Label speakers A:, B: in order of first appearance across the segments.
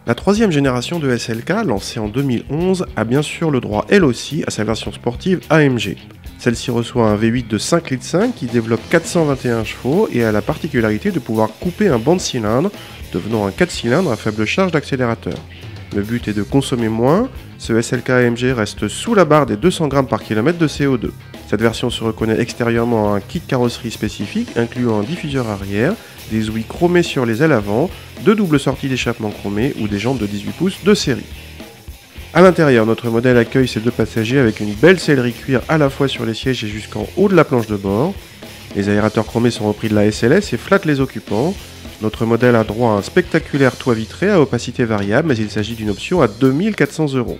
A: La troisième génération de SLK, lancée en 2011, a bien sûr le droit elle aussi à sa version sportive AMG. Celle-ci reçoit un V8 de 5,5 litres qui développe 421 chevaux et a la particularité de pouvoir couper un banc de cylindres, devenant un 4 cylindres à faible charge d'accélérateur. Le but est de consommer moins, ce SLK AMG reste sous la barre des 200 grammes par kilomètre de CO2. Cette version se reconnaît extérieurement à un kit carrosserie spécifique incluant un diffuseur arrière, des ouïes chromées sur les ailes avant, deux doubles sorties d'échappement chromées ou des jantes de 18 pouces de série. A l'intérieur, notre modèle accueille ses deux passagers avec une belle sellerie cuir à la fois sur les sièges et jusqu'en haut de la planche de bord. Les aérateurs chromés sont repris de la SLS et flattent les occupants. Notre modèle a droit à un spectaculaire toit vitré à opacité variable, mais il s'agit d'une option à 2400 €.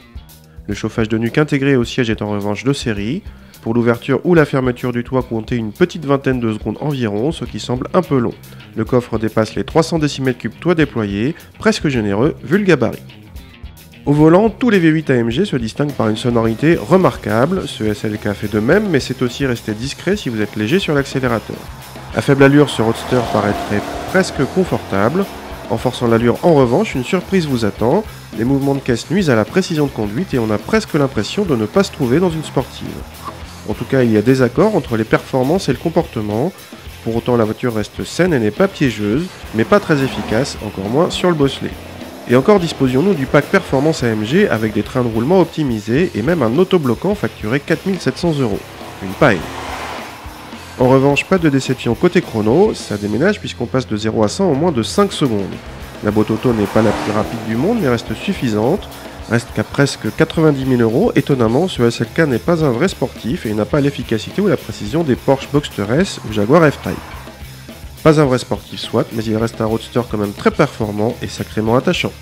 A: Le chauffage de nuque intégré au siège est en revanche de série. Pour l'ouverture ou la fermeture du toit, comptez une petite vingtaine de secondes environ, ce qui semble un peu long. Le coffre dépasse les 300 cm3 toit déployé, presque généreux vu le gabarit. Au volant, tous les V8 AMG se distinguent par une sonorité remarquable. Ce SLK fait de même, mais c'est aussi rester discret si vous êtes léger sur l'accélérateur. À faible allure, ce roadster paraîtrait presque confortable. En forçant l'allure, en revanche, une surprise vous attend. Les mouvements de caisse nuisent à la précision de conduite et on a presque l'impression de ne pas se trouver dans une sportive. En tout cas, il y a des accords entre les performances et le comportement. Pour autant, la voiture reste saine et n'est pas piégeuse, mais pas très efficace, encore moins sur le bosselet. Et encore disposions-nous du pack Performance AMG avec des trains de roulement optimisés et même un autobloquant facturé 4700 €. Une paille. En revanche, pas de déception côté chrono, ça déménage puisqu'on passe de 0 à 100 en moins de 5 secondes. La boîte auto n'est pas la plus rapide du monde mais reste suffisante. Reste qu'à presque 90 000 €, étonnamment, ce SLK n'est pas un vrai sportif et n'a pas l'efficacité ou la précision des Porsche Boxster S ou Jaguar F-Type. Pas un vrai sportif soit, mais il reste un roadster quand même très performant et sacrément attachant.